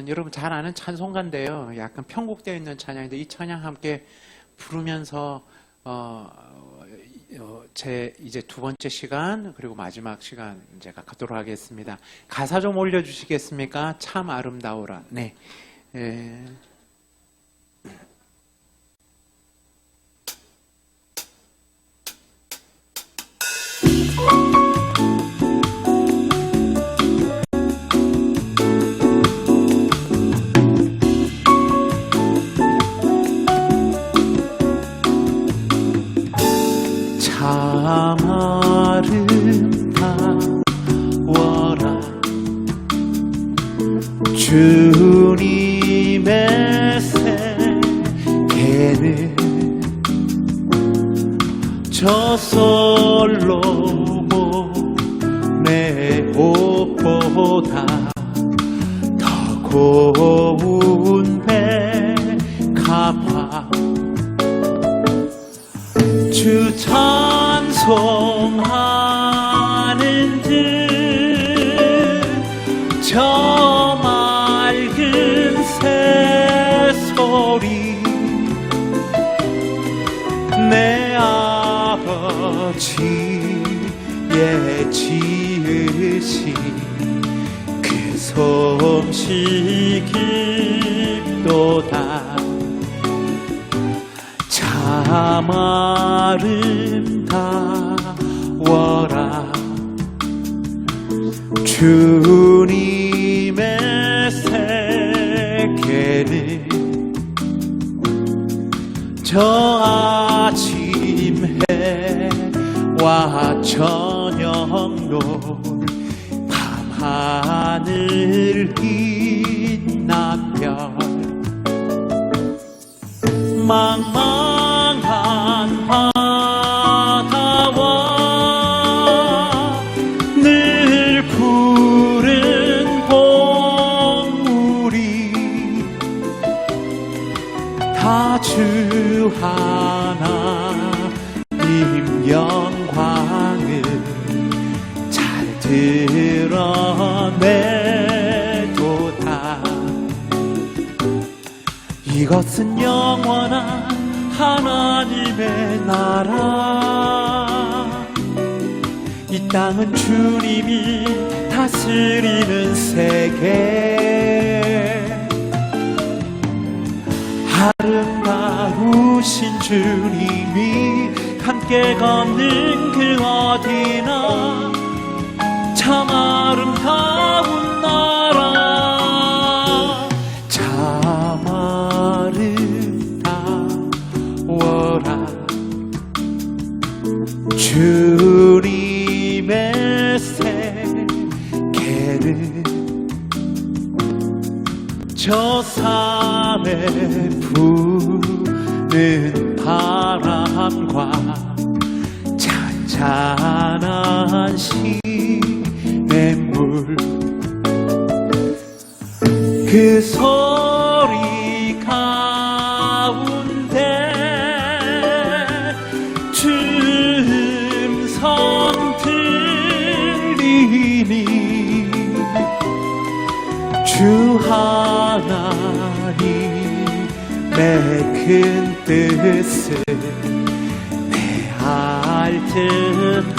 여러분 잘 아는 찬송가인데요. 약간 편곡되어 있는 찬양인데 이 찬양 함께 부르면서 제 이제 두 번째 시간 그리고 마지막 시간 제가 갖도록 하겠습니다. 가사 좀 올려주시겠습니까? 참 아름다워라. 네. 참 아름다워라 주님의 세계는 저솔로 내 옷보다 더 고운 백합화 주 찬송하는 듯 저 맑은 새소리 내 아버지의 지으신 그 솜씨 깊도다 참 아름다워라 주님의 세계는 저 아침 해와 저녁 노을 밤하늘 빛난 별 망망한 바다와 늘 푸른 봄물이 다 주 하나님 영광을 잘 드러내도다 이것은 영원한 하나님의 나라 이 땅은 주님이 다스리는 세계 아름다우신 주님이 함께 걷는 그 어디나 참 아름다운 나라 참 아름다워라 주님의 세계는 저 산에 부는 바람과 잔잔한 시냇물 그 소리 가운데 음성 들리니 주 하나님의 큰 뜻을 내 알 듯하도다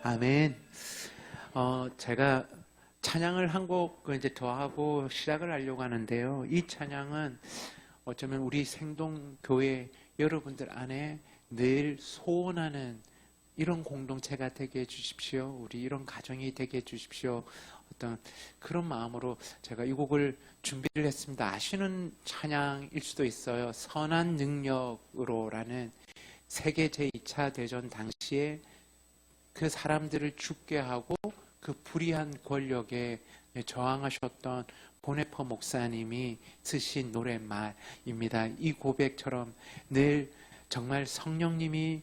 아멘. 제가 찬양을 한 곡 이제 더 하고 시작을 하려고 하는데요. 이 찬양은 어쩌면 우리 생동교회 여러분들 안에 늘 소원하는 이런 공동체가 되게 해주십시오. 우리 이런 가정이 되게 해주십시오. 어떤 그런 마음으로 제가 이 곡을 준비를 했습니다. 아시는 찬양일 수도 있어요. 선한 능력으로라는 세계 제2차 대전 당시에 그 사람들을 죽게 하고 그 불의한 권력에 저항하셨던 보네퍼 목사님이 쓰신 노랫말입니다. 이 고백처럼 늘 정말 성령님이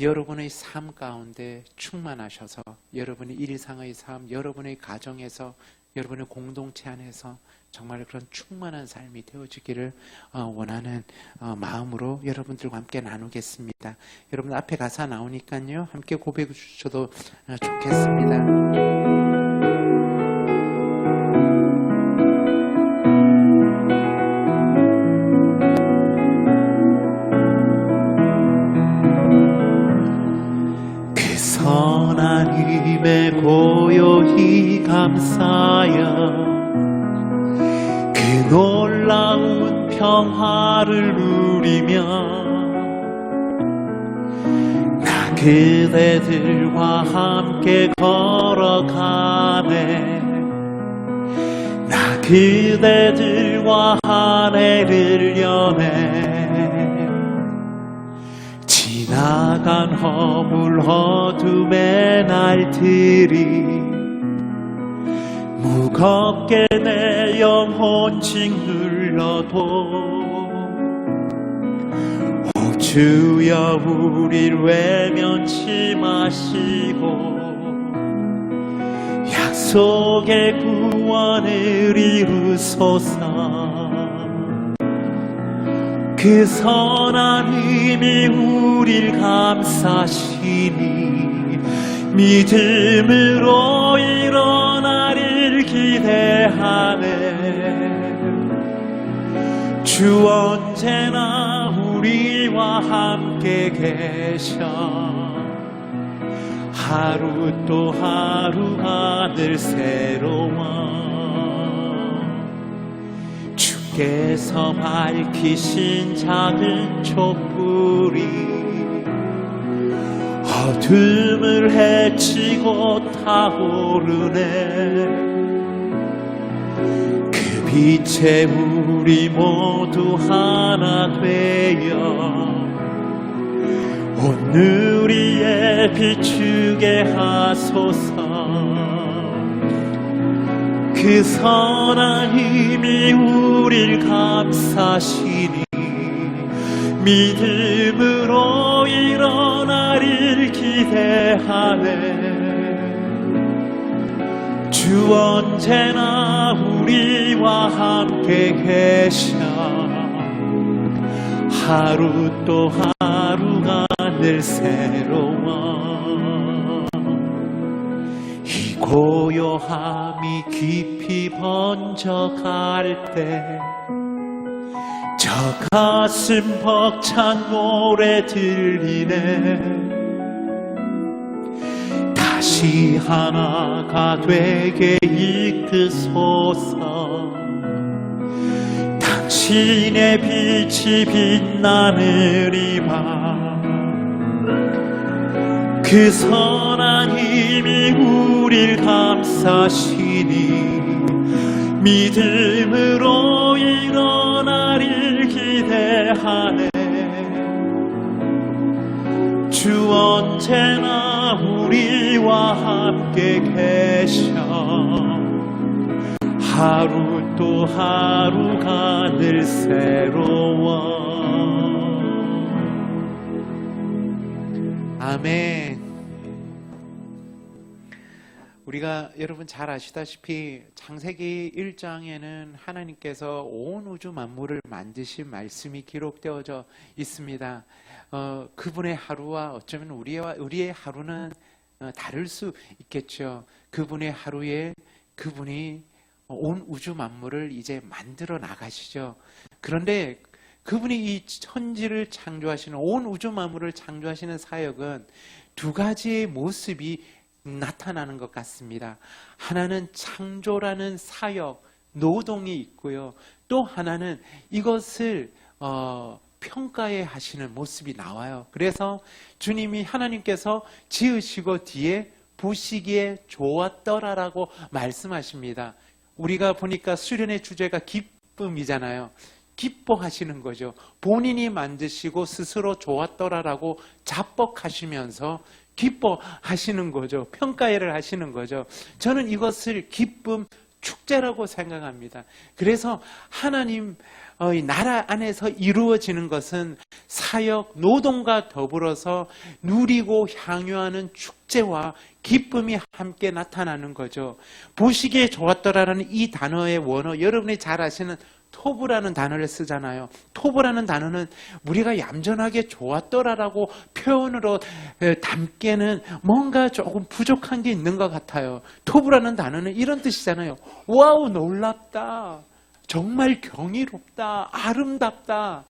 여러분의 삶 가운데 충만하셔서 여러분의 일상의 삶, 여러분의 가정에서 여러분의 공동체 안에서 정말 그런 충만한 삶이 되어지기를 원하는 마음으로 여러분들과 함께 나누겠습니다. 여러분 앞에 가사 나오니까요, 함께 고백해 주셔도 좋겠습니다. 그 선한 힘에 고요히 감사여 그 놀라운 평화를 누리며 나 그대들과 함께 걸어가네. 나 그대들과 한 해를 여네. 지나간 허물 어둠의 날들이 무겁게 내 영혼 짓눌러도 오 주여 우릴 외면치 마시고 약속의 구원을 이루소서. 그 선하님이 우릴 감싸시니 믿음으로 일어나리를 기대하네. 주 언제나 우리와 함께 계셔. 하루 또 하루가 늘 새로워. 주께서 밝히신 작은 촛불이 어둠을 헤치고 타오르네. 그 빛에 우리 모두 하나 되어 온 누리에 비추게 하소서. 그 선한 힘이 우릴 감싸시니 믿음으로 일어나리를 기대하네. 주 언제나 우리와 함께 계셔. 하루 또 하루가 늘 새로워. 이 고요함이 깊이 번져갈 때 저 가슴 벅찬 노래 들리네. 다시 하나가 되게 이끄소서. 당신의 빛이 빛나느리라. 그 선한 힘이 우릴 감싸시니 믿음으로 일어나리를 기대하네. 주 언제나 우리와 함께 계셔. 하루 또 하루가 늘 새로워. 아멘. 우리가 여러분 잘 아시다시피 창세기 1장에는 하나님께서 온 우주 만물을 만드신 말씀이 기록되어져 있습니다. 그분의 하루와 어쩌면 우리의 하루는 다를 수 있겠죠. 그분의 하루에 그분이 온 우주 만물을 이제 만들어 나가시죠. 그런데 그분이 이 천지를 창조하시는, 온 우주 만물을 창조하시는 사역은 두 가지의 모습이 나타나는 것 같습니다. 하나는 창조라는 사역, 노동이 있고요. 또 하나는 이것을 평가해 하시는 모습이 나와요. 그래서 주님이, 하나님께서 지으시고 뒤에 보시기에 좋았더라라고 말씀하십니다. 우리가 보니까 수련의 주제가 기쁨이잖아요. 기뻐하시는 거죠. 본인이 만드시고 스스로 좋았더라라고 자뻑하시면서 기뻐하시는 거죠. 평가를 하시는 거죠. 저는 이것을 기쁨 축제라고 생각합니다. 그래서 하나님 이 나라 안에서 이루어지는 것은 사역, 노동과 더불어서 누리고 향유하는 축제와 기쁨이 함께 나타나는 거죠. 보시기에 좋았더라라는 이 단어의 원어, 여러분이 잘 아시는 토브라는 단어를 쓰잖아요. 토브라는 단어는 우리가 얌전하게 좋았더라라고 표현으로 담기에는 뭔가 조금 부족한 게 있는 것 같아요. 토브라는 단어는 이런 뜻이잖아요. 와우, 놀랍다. 정말 경이롭다. 아름답다.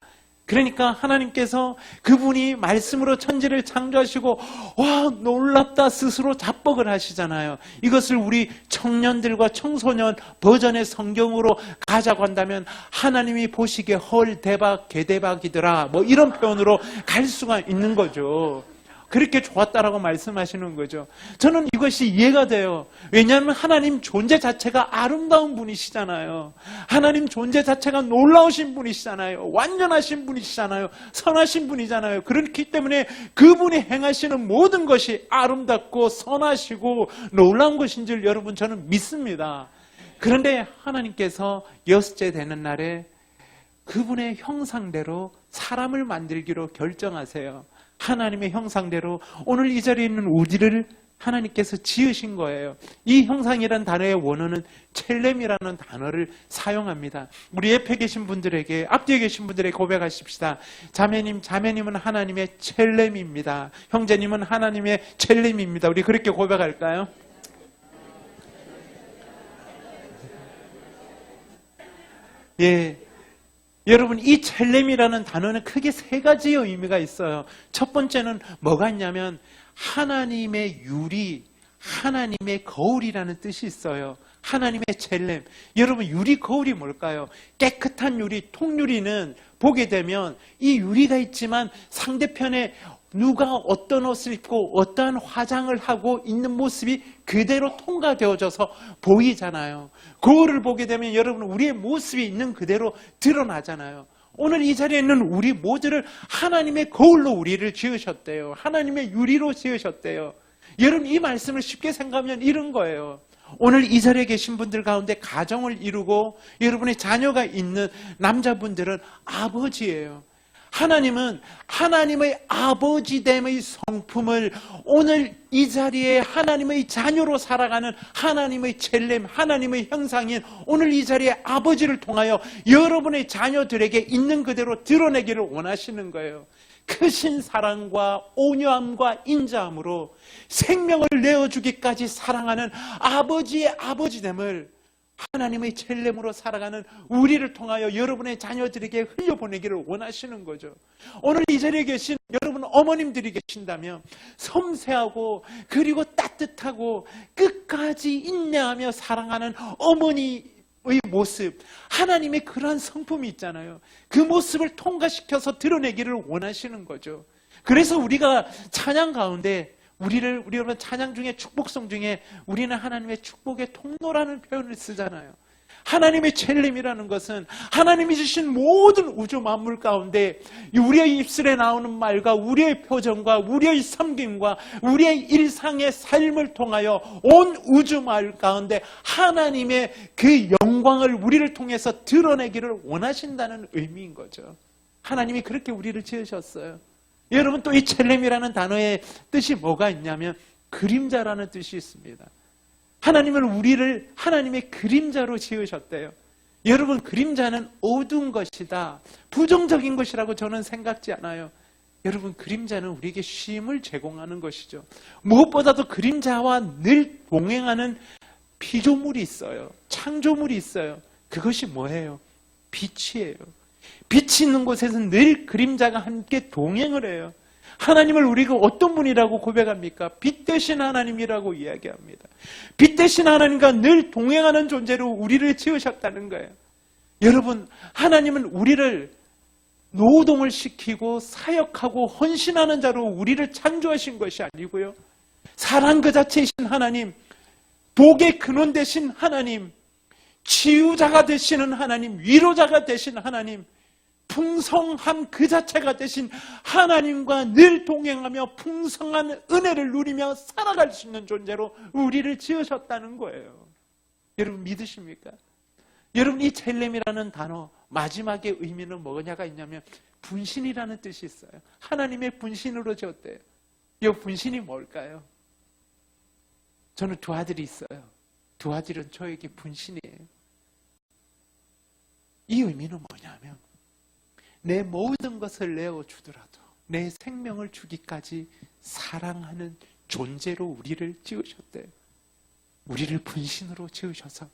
그러니까 하나님께서 그분이 말씀으로 천지를 창조하시고 와, 놀랍다 스스로 자뻑을 하시잖아요. 이것을 우리 청년들과 청소년 버전의 성경으로 가자고 한다면 하나님이 보시기에 헐 대박 개대박이더라 뭐 이런 표현으로 갈 수가 있는 거죠. 그렇게 좋았다라고 말씀하시는 거죠. 저는 이것이 이해가 돼요. 왜냐하면 하나님 존재 자체가 아름다운 분이시잖아요. 하나님 존재 자체가 놀라우신 분이시잖아요. 완전하신 분이시잖아요. 선하신 분이잖아요. 그렇기 때문에 그분이 행하시는 모든 것이 아름답고 선하시고 놀라운 것인 줄 여러분 저는 믿습니다. 그런데 하나님께서 6째 되는 날에 그분의 형상대로 사람을 만들기로 결정하세요. 하나님의 형상대로 오늘 이 자리에 있는 우리를 하나님께서 지으신 거예요. 이 형상이라는 단어의 원어는 첼렘이라는 단어를 사용합니다. 우리 옆에 계신 분들에게, 앞뒤에 계신 분들에게 고백하십시다. 자매님은 하나님의 첼렘입니다. 형제님은 하나님의 첼렘입니다. 우리 그렇게 고백할까요? 예. 여러분, 이 첼렘이라는 단어는 크게 3가지의 의미가 있어요. 첫 번째는 뭐가 있냐면 하나님의 유리, 하나님의 거울이라는 뜻이 있어요. 하나님의 첼렘. 여러분, 유리 거울이 뭘까요? 깨끗한 유리, 통유리는 보게 되면 이 유리가 있지만 상대편에 누가 어떤 옷을 입고 어떠한 화장을 하고 있는 모습이 그대로 통과되어져서 보이잖아요. 거울을 보게 되면 여러분 우리의 모습이 있는 그대로 드러나잖아요. 오늘 이 자리에 있는 우리 모두를 하나님의 거울로 우리를 지으셨대요. 하나님의 유리로 지으셨대요. 여러분 이 말씀을 쉽게 생각하면 이런 거예요. 오늘 이 자리에 계신 분들 가운데 가정을 이루고 여러분의 자녀가 있는 남자분들은 아버지예요. 하나님은 하나님의 아버지됨의 성품을 오늘 이 자리에 하나님의 자녀로 살아가는 하나님의 첼렘, 하나님의 형상인 오늘 이 자리에 아버지를 통하여 여러분의 자녀들에게 있는 그대로 드러내기를 원하시는 거예요. 크신 사랑과 온유함과 인자함으로 생명을 내어주기까지 사랑하는 아버지의 아버지됨을 하나님의 첼렘으로 살아가는 우리를 통하여 여러분의 자녀들에게 흘려보내기를 원하시는 거죠. 오늘 이 자리에 계신 여러분 어머님들이 계신다면 섬세하고 그리고 따뜻하고 끝까지 인내하며 사랑하는 어머니의 모습, 하나님의 그러한 성품이 있잖아요. 그 모습을 통과시켜서 드러내기를 원하시는 거죠. 그래서 우리가 찬양 가운데 우리 여러분 찬양 중에 축복성 중에 우리는 하나님의 축복의 통로라는 표현을 쓰잖아요. 하나님의 첼렘이라는 것은 하나님이 주신 모든 우주 만물 가운데 우리의 입술에 나오는 말과 우리의 표정과 우리의 섬김과 우리의 일상의 삶을 통하여 온 우주 마을 가운데 하나님의 그 영광을 우리를 통해서 드러내기를 원하신다는 의미인 거죠. 하나님이 그렇게 우리를 지으셨어요. 여러분 또 이 첼렘이라는 단어의 뜻이 뭐가 있냐면 그림자라는 뜻이 있습니다. 하나님은 우리를 하나님의 그림자로 지으셨대요. 여러분 그림자는 어두운 것이다, 부정적인 것이라고 저는 생각지 않아요. 여러분 그림자는 우리에게 쉼을 제공하는 것이죠. 무엇보다도 그림자와 늘 동행하는 피조물이 있어요. 창조물이 있어요. 그것이 뭐예요? 빛이에요. 빛이 있는 곳에서 늘 그림자가 함께 동행을 해요. 하나님을 우리가 어떤 분이라고 고백합니까? 빛 대신 하나님이라고 이야기합니다. 빛 대신 하나님과 늘 동행하는 존재로 우리를 지으셨다는 거예요. 여러분, 하나님은 우리를 노동을 시키고 사역하고 헌신하는 자로 우리를 창조하신 것이 아니고요. 사랑 그 자체이신 하나님, 복의 근원 되신 하나님, 치유자가 되시는 하나님, 위로자가 되신 하나님, 풍성함 그 자체가 되신 하나님과 늘 동행하며 풍성한 은혜를 누리며 살아갈 수 있는 존재로 우리를 지으셨다는 거예요. 여러분 믿으십니까? 여러분 이 첼렘이라는 단어 마지막에 의미는 뭐냐가 있냐면 분신이라는 뜻이 있어요. 하나님의 분신으로 줬대요. 이 분신이 뭘까요? 저는 두 아들이 있어요. 두 아들은 저에게 분신이에요. 이 의미는 뭐냐면 내 모든 것을 내어주더라도 내 생명을 주기까지 사랑하는 존재로 우리를 지으셨대요. 우리를 분신으로 지으셔서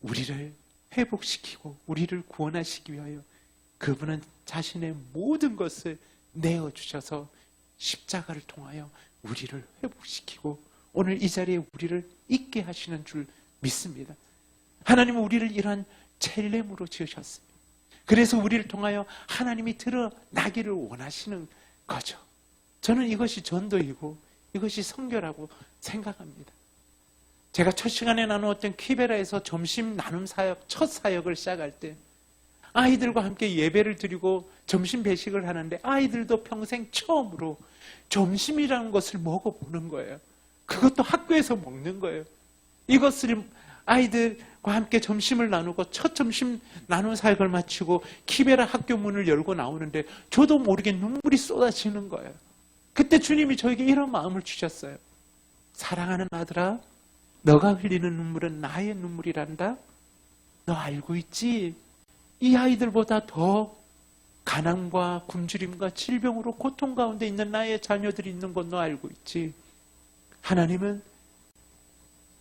우리를 회복시키고 우리를 구원하시기 위하여 그분은 자신의 모든 것을 내어주셔서 십자가를 통하여 우리를 회복시키고 오늘 이 자리에 우리를 있게 하시는 줄 믿습니다. 하나님은 우리를 이러한 첼렘으로 지으셨습니다. 그래서 우리를 통하여 하나님이 드러나기를 원하시는 거죠. 저는 이것이 전도이고 이것이 선교라고 생각합니다. 제가 첫 시간에 나누었던 키베라에서 점심 나눔 사역, 첫 사역을 시작할 때 아이들과 함께 예배를 드리고 점심 배식을 하는데 아이들도 평생 처음으로 점심이라는 것을 먹어보는 거예요. 그것도 학교에서 먹는 거예요. 이것을 아이들과 함께 점심을 나누고 첫 점심 나눔 사역을 마치고 키베라 학교 문을 열고 나오는데 저도 모르게 눈물이 쏟아지는 거예요. 그때 주님이 저에게 이런 마음을 주셨어요. 사랑하는 아들아, 너가 흘리는 눈물은 나의 눈물이란다. 너 알고 있지? 이 아이들보다 더 가난과 굶주림과 질병으로 고통 가운데 있는 나의 자녀들이 있는 건 너 알고 있지? 하나님은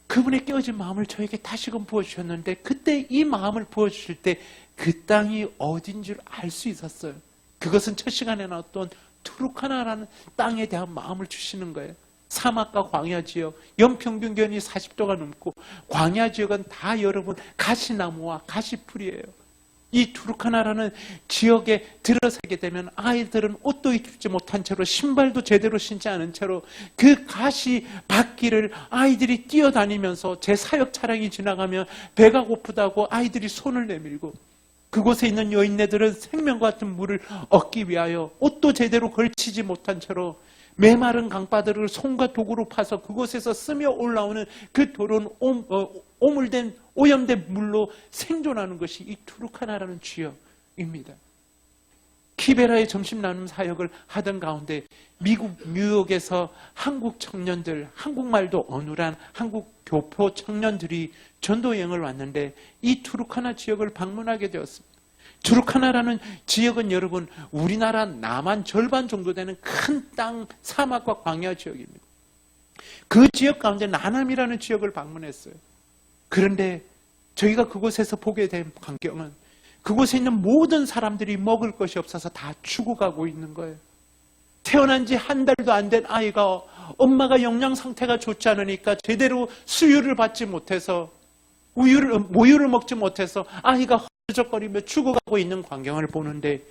그분의 깨어진 마음을 저에게 다시금 부어주셨는데 그때 이 마음을 부어주실 때 그 땅이 어딘 줄 알 수 있었어요. 그것은 첫 시간에 나왔던 투르카나라는 땅에 대한 마음을 주시는 거예요. 사막과 광야 지역, 연평균 기온이 40도가 넘고 광야 지역은 다 여러분 가시나무와 가시풀이에요. 이 투르카나라는 지역에 들어서게 되면 아이들은 옷도 입지 못한 채로 신발도 제대로 신지 않은 채로 그 가시 밭길을 아이들이 뛰어다니면서 제 사역 차량이 지나가면 배가 고프다고 아이들이 손을 내밀고 그곳에 있는 여인네들은 생명과 같은 물을 얻기 위하여 옷도 제대로 걸치지 못한 채로 메마른 강바닥을 손과 도구로 파서 그곳에서 스며 올라오는 그 더러운 오물된 오염된 물로 생존하는 것이 이 투르카나라는 지역입니다. 키베라의 점심 나눔 사역을 하던 가운데 미국 뉴욕에서 한국 청년들, 한국말도 어눌한 한국 교포 청년들이 전도 여행을 왔는데 이 투르카나 지역을 방문하게 되었습니다. 투르카나라는 지역은 여러분 우리나라 남한 절반 정도 되는 큰 땅 사막과 광야 지역입니다. 그 지역 가운데 나남이라는 지역을 방문했어요. 그런데 저희가 그곳에서 보게 된 광경은 그곳에 있는 모든 사람들이 먹을 것이 없어서 다 죽어가고 있는 거예요. 태어난 지 한 달도 안 된 아이가 엄마가 영양 상태가 좋지 않으니까 제대로 수유를 받지 못해서 모유를 먹지 못해서 아이가 허적거리며 죽어가고 있는 광경을 보는데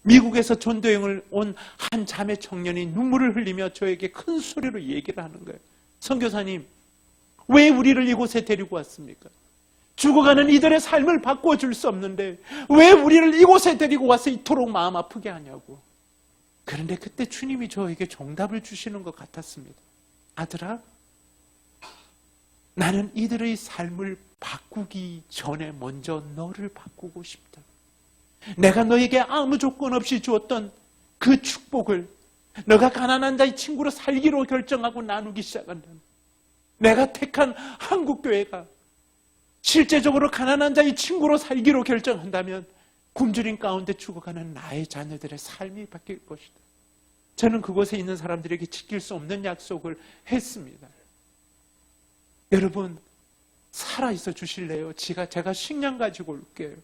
미국에서 전도여행을 온 한 자매 청년이 눈물을 흘리며 저에게 큰 소리로 얘기를 하는 거예요. 선교사님, 왜 우리를 이곳에 데리고 왔습니까? 죽어가는 이들의 삶을 바꿔줄 수 없는데 왜 우리를 이곳에 데리고 와서 이토록 마음 아프게 하냐고. 그런데 그때 주님이 저에게 정답을 주시는 것 같았습니다. 아들아, 나는 이들의 삶을 바꾸기 전에 먼저 너를 바꾸고 싶다. 내가 너에게 아무 조건 없이 주었던 그 축복을 너가 가난한 자의 친구로 살기로 결정하고 나누기 시작한다면 내가 택한 한국교회가 실제적으로 가난한 자의 친구로 살기로 결정한다면 굶주림 가운데 죽어가는 나의 자녀들의 삶이 바뀔 것이다. 저는 그곳에 있는 사람들에게 지킬 수 없는 약속을 했습니다. 여러분, 살아있어 주실래요? 제가 식량 가지고 올게요.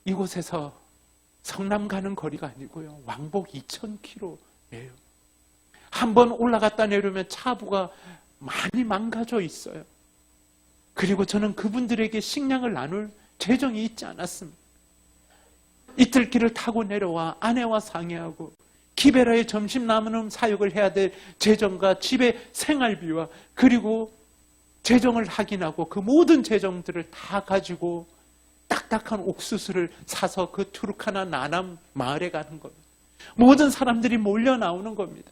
이곳에서 성남 가는 거리가 아니고요. 왕복 2,000km예요. 한번 올라갔다 내려오면 차부가 많이 망가져 있어요. 그리고 저는 그분들에게 식량을 나눌 재정이 있지 않았습니다. 이틀길을 타고 내려와 아내와 상의하고 키베라의 점심 나눔 사역을 해야 될 재정과 집의 생활비와 그리고 재정을 확인하고 그 모든 재정들을 다 가지고 딱딱한 옥수수를 사서 그 투르카나 나남 마을에 가는 겁니다. 모든 사람들이 몰려 나오는 겁니다.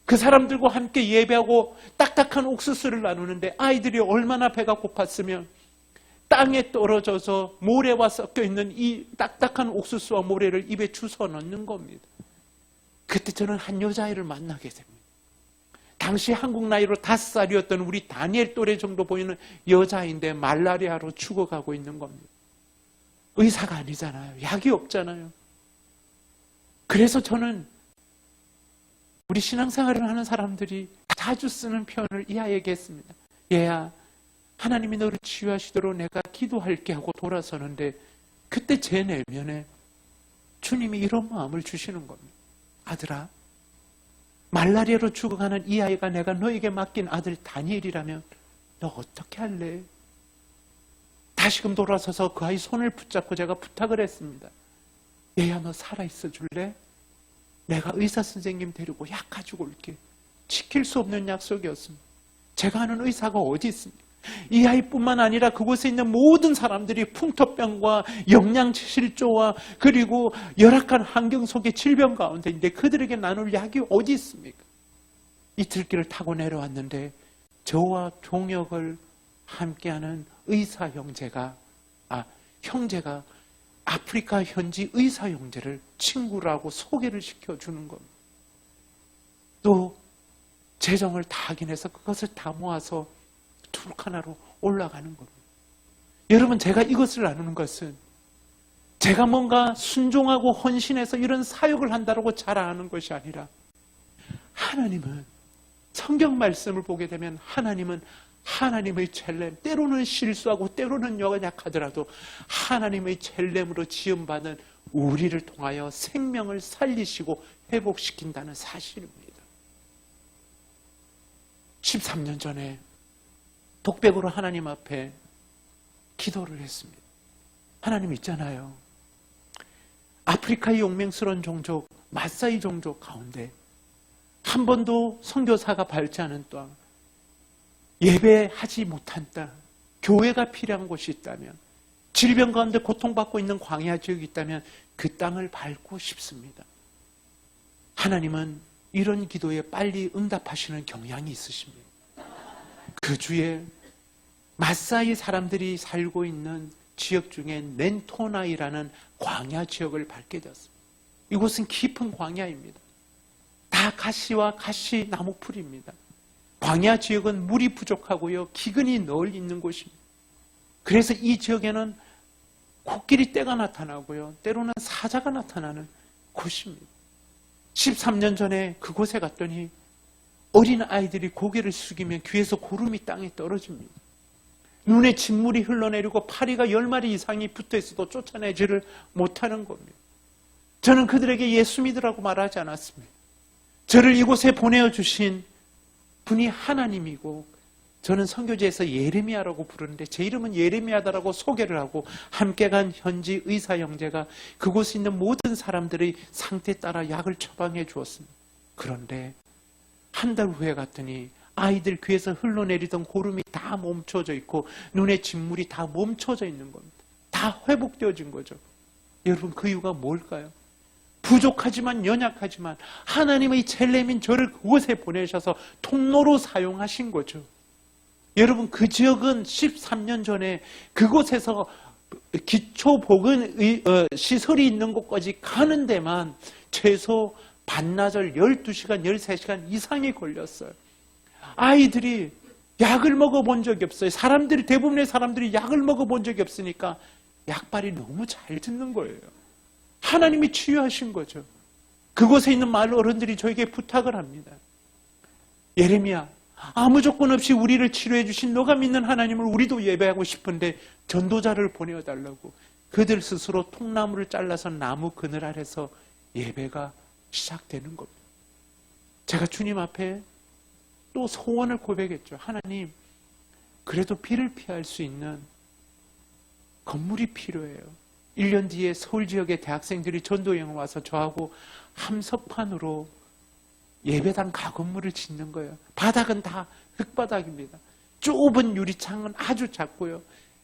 그 사람들과 함께 예배하고 딱딱한 옥수수를 나누는데 아이들이 얼마나 배가 고팠으면 땅에 떨어져서 모래와 섞여 있는 이 딱딱한 옥수수와 모래를 입에 주워 넣는 겁니다. 그때 저는 한 여자아이를 만나게 됩니다. 당시 한국 나이로 5살이었던 우리 다니엘 또래 정도 보이는 여자인데 말라리아로 죽어가고 있는 겁니다. 의사가 아니잖아요. 약이 없잖아요. 그래서 저는 우리 신앙생활을 하는 사람들이 자주 쓰는 표현을 이 아이에게 했습니다. 얘야, 하나님이 너를 치유하시도록 내가 기도할게 하고 돌아서는데 그때 제 내면에 주님이 이런 마음을 주시는 겁니다. 아들아, 말라리아로 죽어가는 이 아이가 내가 너에게 맡긴 아들 다니엘이라면 너 어떻게 할래? 다시금 돌아서서 그 아이 손을 붙잡고 제가 부탁을 했습니다. 얘야, 너 살아있어 줄래? 내가 의사 선생님 데리고 약 가지고 올게. 지킬 수 없는 약속이었습니다. 제가 아는 의사가 어디 있습니까? 이 아이뿐만 아니라 그곳에 있는 모든 사람들이 풍토병과 영양실조와 그리고 열악한 환경 속의 질병 가운데인데 그들에게 나눌 약이 어디 있습니까? 이틀길을 타고 내려왔는데 저와 종역을 함께하는 의사 형제가 아프리카 현지 의사 형제를 친구라고 소개를 시켜주는 겁니다. 또 재정을 다 확인해서 그것을 다 모아서 투르카나로 올라가는 겁니다. 여러분, 제가 이것을 나누는 것은 제가 뭔가 순종하고 헌신해서 이런 사역을 한다고 자랑하는 것이 아니라 하나님은 성경 말씀을 보게 되면 하나님은 하나님의 첼렘, 때로는 실수하고 때로는 연약하더라도 하나님의 첼렘으로 지음받은 우리를 통하여 생명을 살리시고 회복시킨다는 사실입니다. 13년 전에 독백으로 하나님 앞에 기도를 했습니다. 하나님 있잖아요. 아프리카의 용맹스러운 종족, 마사이 종족 가운데 한 번도 선교사가 밟지 않은 땅, 예배하지 못한 땅, 교회가 필요한 곳이 있다면, 질병 가운데 고통받고 있는 광야 지역이 있다면 그 땅을 밟고 싶습니다. 하나님은 이런 기도에 빨리 응답하시는 경향이 있으십니다. 그 주에 마사이 사람들이 살고 있는 지역 중에 넨토나이라는 광야 지역을 밟게 되었습니다. 이곳은 깊은 광야입니다. 다 가시와 가시 나무풀입니다. 광야 지역은 물이 부족하고요, 기근이 널 있는 곳입니다. 그래서 이 지역에는 코끼리 떼가 나타나고요, 때로는 사자가 나타나는 곳입니다. 13년 전에 그곳에 갔더니 어린 아이들이 고개를 숙이면 귀에서 구름이 땅에 떨어집니다. 눈에 진물이 흘러내리고 파리가 10마리 이상이 붙어있어도 쫓아내지를 못하는 겁니다. 저는 그들에게 예수 믿으라고 말하지 않았습니다. 저를 이곳에 보내주신 분이 하나님이고, 저는 선교지에서 예레미야라고 부르는데 제 이름은 예레미야다라고 소개를 하고 함께 간 현지 의사 형제가 그곳에 있는 모든 사람들의 상태에 따라 약을 처방해 주었습니다. 그런데 한 달 후에 갔더니 아이들 귀에서 흘러내리던 고름이 다 멈춰져 있고 눈에 진물이 다 멈춰져 있는 겁니다. 다 회복되어진 거죠. 여러분, 그 이유가 뭘까요? 부족하지만 연약하지만 하나님의 첼렘인 저를 그곳에 보내셔서 통로로 사용하신 거죠. 여러분, 그 지역은 13년 전에 그곳에서 기초보건 시설이 있는 곳까지 가는 데만 최소 반나절 12시간, 13시간 이상이 걸렸어요. 아이들이 약을 먹어본 적이 없어요. 대부분의 사람들이 약을 먹어본 적이 없으니까 약발이 너무 잘 듣는 거예요. 하나님이 치유하신 거죠. 그곳에 있는 마을 어른들이 저에게 부탁을 합니다. 예레미야, 아무 조건 없이 우리를 치료해 주신 너가 믿는 하나님을 우리도 예배하고 싶은데 전도자를 보내어달라고. 그들 스스로 통나무를 잘라서 나무 그늘 아래서 예배가 시작되는 겁니다. 제가 주님 앞에 또 소원을 고백했죠. 하나님, 그래도 비를 피할 수 있는 건물이 필요해요. 1년 뒤에 서울 지역의 대학생들이 전도여행을 와서 저하고 함석판으로 예배당 가건물을 짓는 거예요. 바닥은 다 흙바닥입니다. 좁은 유리창은 아주 작고요.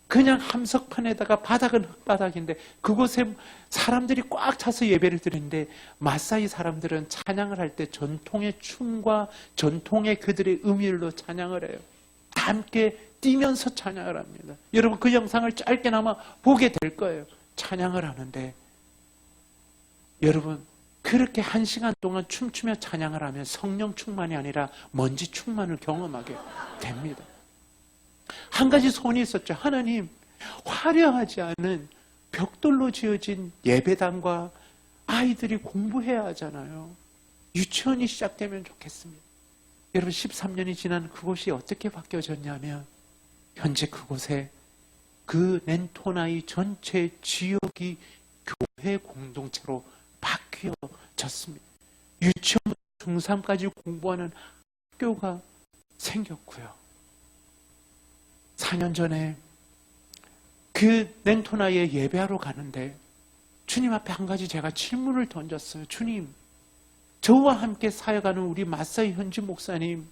그냥 함석판에다가 바닥은 흙바닥인데 그곳에 사람들이 꽉 차서 예배를 드리는데 마사이 사람들은 찬양을 할 때 전통의 춤과 전통의 그들의 음율로 찬양을 해요. 다 함께 뛰면서 찬양을 합니다. 여러분 그 영상을 짧게나마 보게 될 거예요. 찬양을 하는데 여러분 그렇게 1시간 동안 춤추며 찬양을 하면 성령 충만이 아니라 먼지 충만을 경험하게 됩니다. 한 가지 소원이 있었죠. 하나님, 화려하지 않은 벽돌로 지어진 예배당과 아이들이 공부해야 하잖아요. 유치원이 시작되면 좋겠습니다. 여러분 13년이 지난 그곳이 어떻게 바뀌어졌냐면 현재 그곳에 그 렌토나이 전체 지역이 교회 공동체로 바뀌어졌습니다. 유치원 중3까지 공부하는 학교가 생겼고요. 4년 전에 그 렌토나이에 예배하러 가는데 주님 앞에 한 가지 제가 질문을 던졌어요. 주님, 저와 함께 사역하는 우리 마사이 현지 목사님,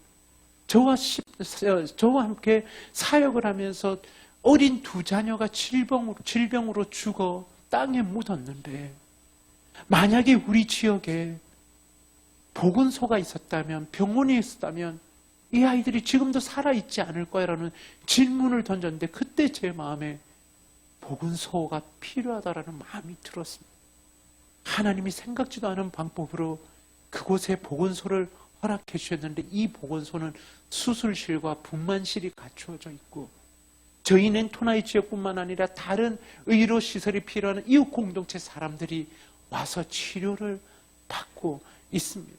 저와 함께 사역을 하면서 어린 2자녀가 질병으로 죽어 땅에 묻었는데 만약에 우리 지역에 보건소가 있었다면, 병원이 있었다면 이 아이들이 지금도 살아있지 않을 거야라는 질문을 던졌는데 그때 제 마음에 보건소가 필요하다라는 마음이 들었습니다. 하나님이 생각지도 않은 방법으로 그곳에 보건소를 허락해 주셨는데 이 보건소는 수술실과 분만실이 갖추어져 있고 저희는 토나이 지역뿐만 아니라 다른 의료시설이 필요한 이웃 공동체 사람들이 와서 치료를 받고 있습니다.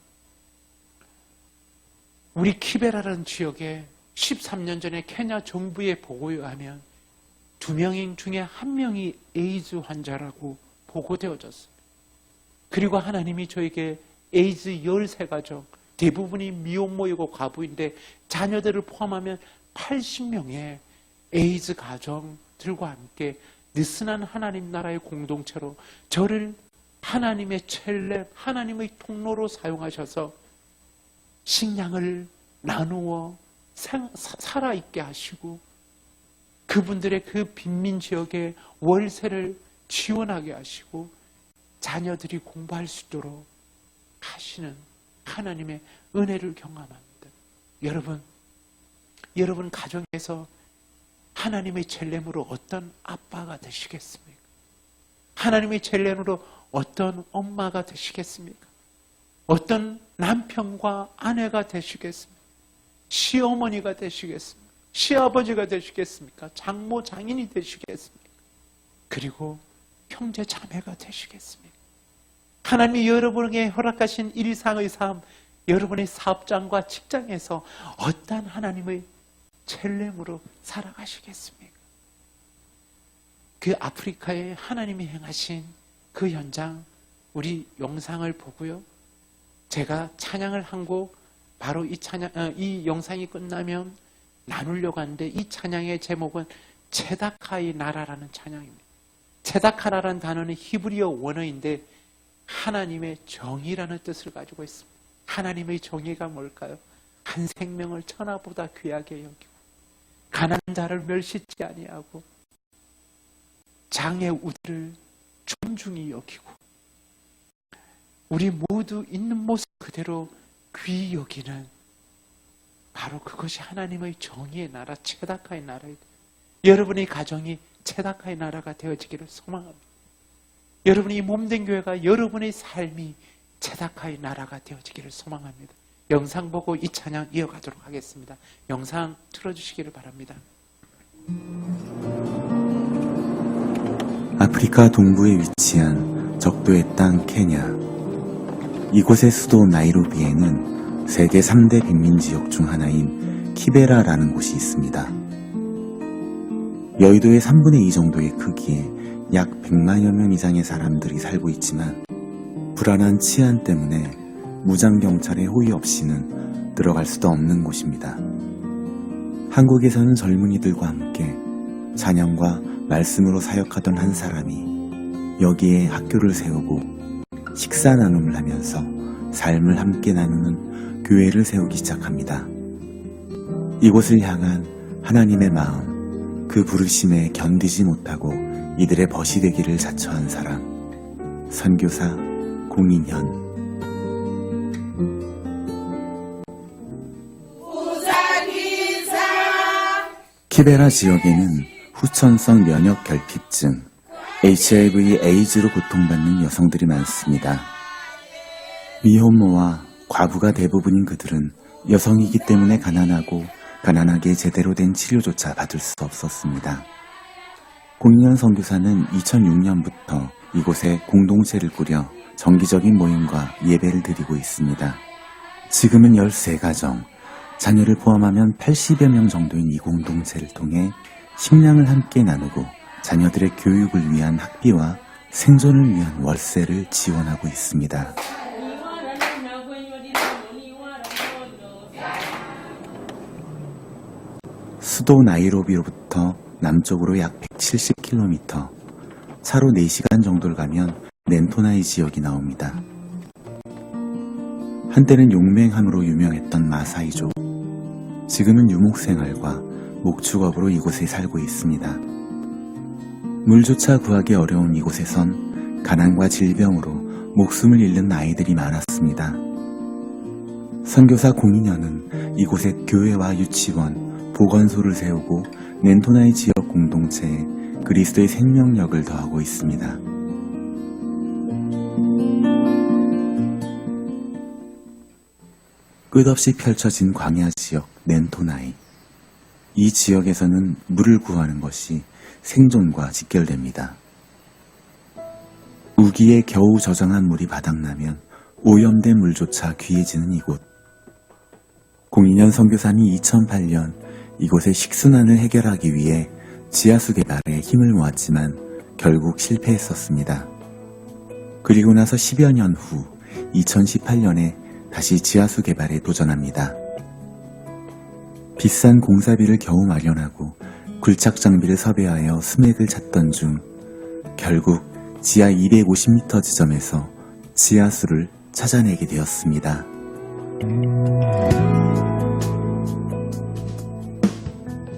우리 키베라라는 지역에 13년 전에 케냐 정부의 보고에 의하면 2명 중에 1명이 에이즈 환자라고 보고되어졌습니다. 그리고 하나님이 저에게 에이즈 13가족, 대부분이 미혼모이고 과부인데 자녀들을 포함하면 80명의 에이즈 가정들과 함께 느슨한 하나님 나라의 공동체로 저를 하나님의 첼렙, 하나님의 통로로 사용하셔서 식량을 나누어 살아있게 하시고 그분들의 그 빈민 지역에 월세를 지원하게 하시고 자녀들이 공부할 수 있도록 하시는 하나님의 은혜를 경험합니다. 여러분 가정에서 하나님의 첼렘으로 어떤 아빠가 되시겠습니까? 하나님의 첼렘으로 어떤 엄마가 되시겠습니까? 어떤 남편과 아내가 되시겠습니까? 시어머니가 되시겠습니까? 시아버지가 되시겠습니까? 장모, 장인이 되시겠습니까? 그리고 형제, 자매가 되시겠습니까? 하나님이 여러분에게 허락하신 일상의 삶, 여러분의 사업장과 직장에서 어떤 하나님의 첼렘으로 살아가시겠습니까? 그 아프리카에 하나님이 행하신 그 현장, 우리 영상을 보고요. 제가 찬양을 한 곡, 바로 이 영상이 끝나면 나누려고 하는데 이 찬양의 제목은 체다카의 나라라는 찬양입니다. 체다카라는 단어는 히브리어 원어인데 하나님의 정의라는 뜻을 가지고 있습니다. 하나님의 정의가 뭘까요? 한 생명을 천하보다 귀하게 여기고 가난한 자를 멸시치 아니하고 장의 우리를 존중히 여기고 우리 모두 있는 모습 그대로 귀히 여기는 바로 그것이 하나님의 정의의 나라, 체다카의 나라입니다. 여러분의 가정이 체다카의 나라가 되어지기를 소망합니다. 여러분이 몸된 교회가 여러분의 삶이 체다카의 나라가 되어지기를 소망합니다. 영상 보고 이 찬양 이어가도록 하겠습니다. 영상 틀어주시기를 바랍니다. 아프리카 동부에 위치한 적도의 땅 케냐. 이곳의 수도 나이로비에는 세계 3대 빈민지역 중 하나인 키베라라는 곳이 있습니다. 여의도의 3분의 2 정도의 크기에 약 100만여 명 이상의 사람들이 살고 있지만 불안한 치안 때문에 무장경찰의 호의 없이는 들어갈 수도 없는 곳입니다. 한국에서는 젊은이들과 함께 찬양과 말씀으로 사역하던 한 사람이 여기에 학교를 세우고 식사 나눔을 하면서 삶을 함께 나누는 교회를 세우기 시작합니다. 이곳을 향한 하나님의 마음, 그 부르심에 견디지 못하고 이들의 벗이 되기를 자처한 사람, 선교사 공인현. 키베라 지역에는 후천성 면역 결핍증, HIV 에이즈로 고통받는 여성들이 많습니다. 미혼모와 과부가 대부분인 그들은 여성이기 때문에 가난하게 제대로 된 치료조차 받을 수 없었습니다. 공인현 선교사는 2006년부터 이곳에 공동체를 꾸려 정기적인 모임과 예배를 드리고 있습니다. 지금은 13가정, 자녀를 포함하면 80여 명 정도인 이 공동체를 통해 식량을 함께 나누고 자녀들의 교육을 위한 학비와 생존을 위한 월세를 지원하고 있습니다. 수도 나이로비로부터 남쪽으로 약 170km, 차로 4시간 정도를 가면 넨토나이 지역이 나옵니다. 한때는 용맹함으로 유명했던 마사이족, 지금은 유목생활과 목축업으로 이곳에 살고 있습니다. 물조차 구하기 어려운 이곳에선 가난과 질병으로 목숨을 잃는 아이들이 많았습니다. 선교사 공인현은 이곳에 교회와 유치원, 보건소를 세우고 넨토나이 지역 공동체에 그리스도의 생명력을 더하고 있습니다. 끝없이 펼쳐진 광야 지역 넨토나이. 이 지역에서는 물을 구하는 것이 생존과 직결됩니다. 우기에 겨우 저장한 물이 바닥나면 오염된 물조차 귀해지는 이곳. 공인현 선교사님이 2008년 이곳의 식순환을 해결하기 위해 지하수 개발에 힘을 모았지만 결국 실패했었습니다. 그리고 나서 10여 년 후 2018년에 다시 지하수 개발에 도전합니다. 비싼 공사비를 겨우 마련하고 굴착 장비를 섭외하여 스맥을 찾던 중 결국 지하 250m 지점에서 지하수를 찾아내게 되었습니다.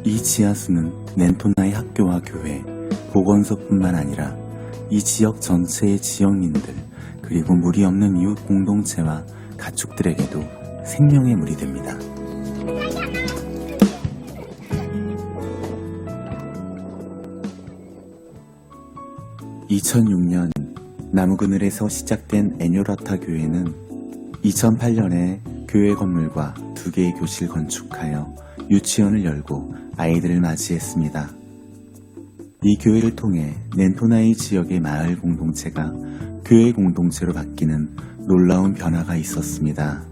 이 지하수는 넨토나이 학교와 교회, 보건소뿐만 아니라 이 지역 전체의 지역민들 그리고 물이 없는 이웃 공동체와 가축들에게도 생명의 물이 됩니다. (2006년) 나무그늘에서 시작된 에뇨라타 교회는 2008년에 교회 건물과 2개의 교실 건축하여 유치원을 열고 아이들을 맞이했습니다. 이 교회를 통해 넨토나이 지역의 마을 공동체가 교회 공동체로 바뀌는 놀라운 변화가 있었습니다.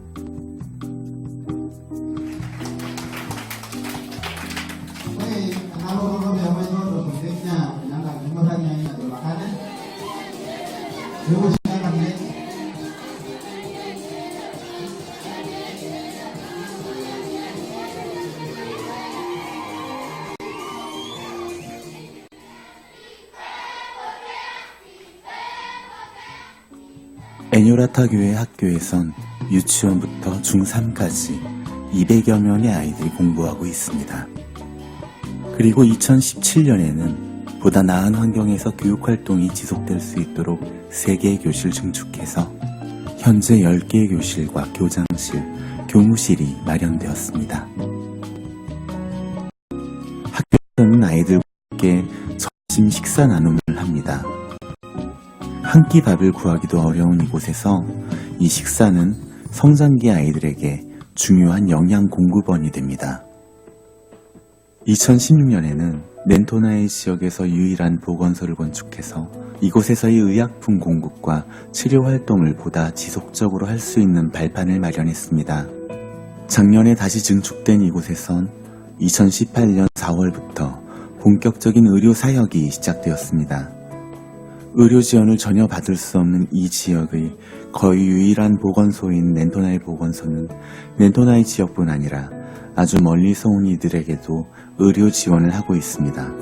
에뇨라타 교회 학교에선 유치원부터 중3까지 200여 명의 아이들이 공부하고 있습니다. 그리고 2017년에는 보다 나은 환경에서 교육활동이 지속될 수 있도록 3개의 교실 증축해서 현재 10개의 교실과 교장실, 교무실이 마련되었습니다. 학교에서는 아이들과 함께 점심 식사 나눔을 합니다. 한 끼 밥을 구하기도 어려운 이곳에서 이 식사는 성장기 아이들에게 중요한 영양 공급원이 됩니다. 2016년에는 넨토나이 지역에서 유일한 보건소를 건축해서 이곳에서의 의약품 공급과 치료 활동을 보다 지속적으로 할 수 있는 발판을 마련했습니다. 작년에 다시 증축된 이곳에선 2018년 4월부터 본격적인 의료 사역이 시작되었습니다. 의료 지원을 전혀 받을 수 없는 이 지역의 거의 유일한 보건소인 넨토나이 보건소는 넨토나이 지역뿐 아니라 아주 멀리서 온 이들에게도 의료 지원을 하고 있습니다.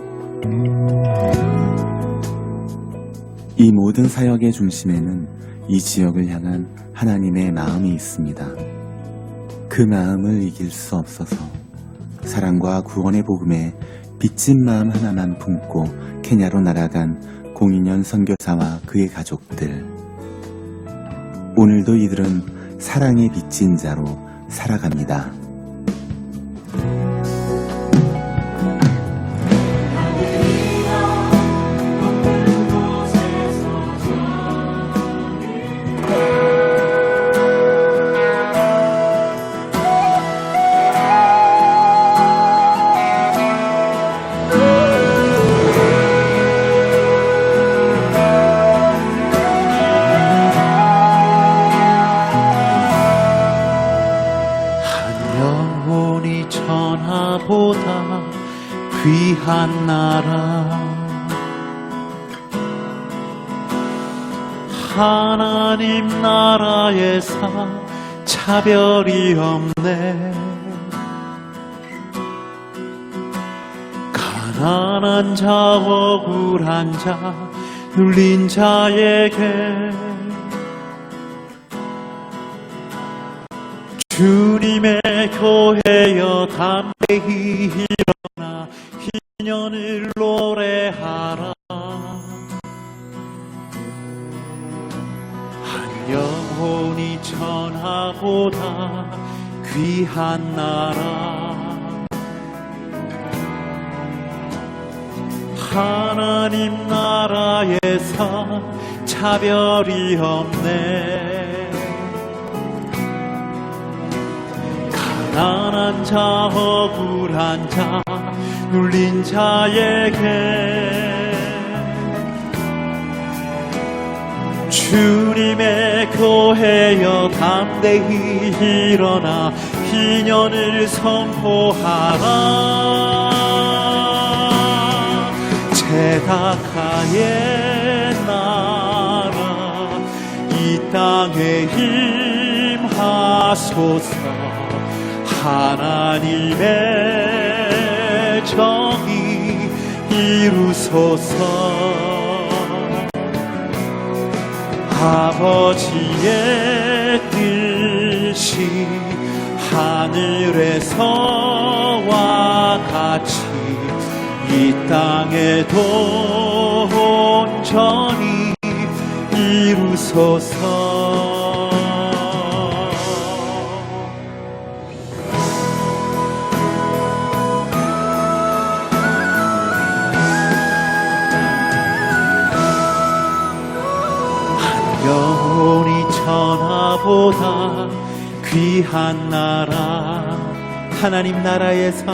이 모든 사역의 중심에는 이 지역을 향한 하나님의 마음이 있습니다. 그 마음을 이길 수 없어서 사랑과 구원의 복음에 빚진 마음 하나만 품고 케냐로 날아간 공인현 선교사와 그의 가족들. 오늘도 이들은 사랑의 빚진 자로 살아갑니다. 귀한 나라 하나님 나라에서 차별이 없네. 가난한 자 억울한 자 눌린 자에게 주님의 교회여 담대히 일어나 희년을 노래하라. 한 영혼이 천하보다 귀한 나라 하나님 나라에서 차별이 없네. 가난한 자 억울한 자 눌린 자에게 주님의 교회여 담대히 일어나 희년을 선포하라. 제다카의 나라 이 땅에 임하소서. 하나님의 정의 이루소서. 아버지의 뜻이 하늘에서와 같이 이 땅에도 온전히 이루소서. 영혼이 천하보다 귀한 나라 하나님 나라에선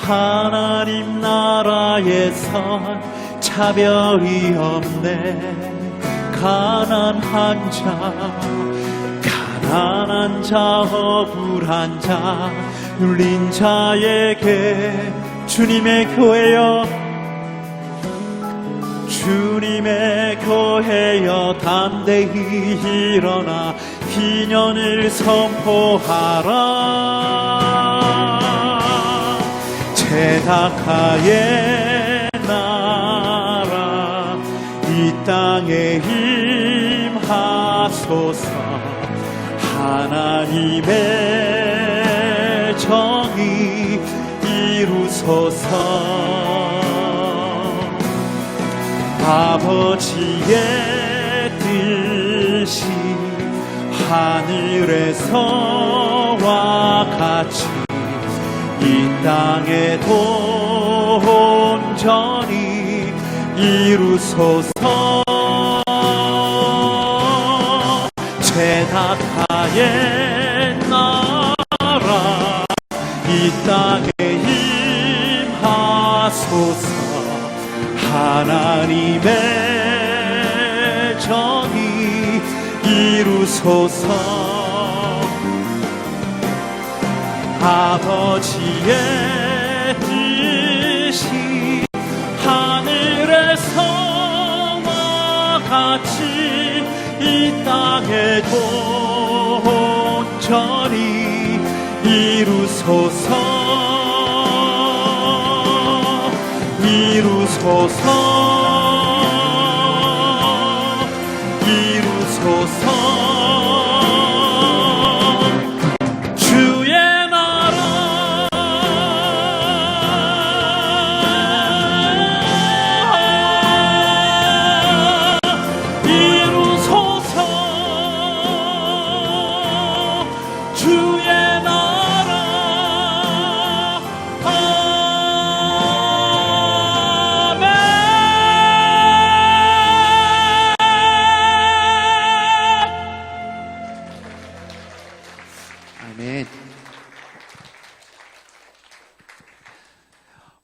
하나님 나라에선 차별이 없네. 가난한 자 억울한 자 눌린 자에게 주님의 교회여 주님의 교회여 담대히 일어나 희년을 선포하라. 제다카의 나라 이 땅에 임하소서. 하나님의 정의 이루소서. 아버지의 뜻이 하늘에서와 같이 이 땅에도 온전히 이루소서. 제다카의 나라 이 땅에 임하소서. 하나님의 정의 이루소서. 아버지의 뜻이 하늘에서와 같이 이 땅에도 온전히 이루소서. 이루소서. 이루소서. 주의 나라 이루소서. 주의 나라 아멘.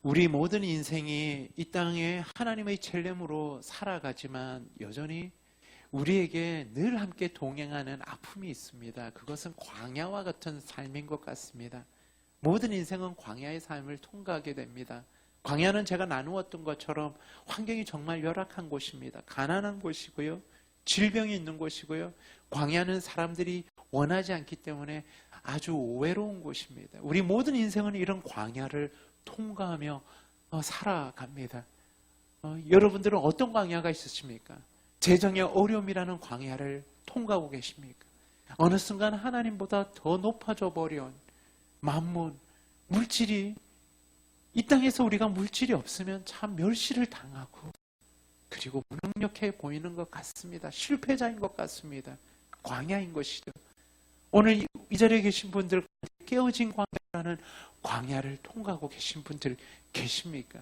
우리 모든 인생이 이 땅에 하나님의 첼렘으로 살아가지만 여전히 우리에게 늘 함께 동행하는 아픔이 있습니다. 그것은 광야와 같은 삶인 것 같습니다. 모든 인생은 광야의 삶을 통과하게 됩니다. 광야는 제가 나누었던 것처럼 환경이 정말 열악한 곳입니다. 가난한 곳이고요. 질병이 있는 곳이고요. 광야는 사람들이 원하지 않기 때문에 아주 외로운 곳입니다. 우리 모든 인생은 이런 광야를 통과하며 살아갑니다. 여러분들은 어떤 광야가 있으십니까? 재정의 어려움이라는 광야를 통과하고 계십니까? 어느 순간 하나님보다 더 높아져 버린 만문, 물질이, 이 땅에서 우리가 물질이 없으면 참 멸시를 당하고 그리고 무능력해 보이는 것 같습니다. 실패자인 것 같습니다. 광야인 것이죠. 오늘 이 자리에 계신 분들, 깨어진 광야라는 광야를 통과하고 계신 분들 계십니까?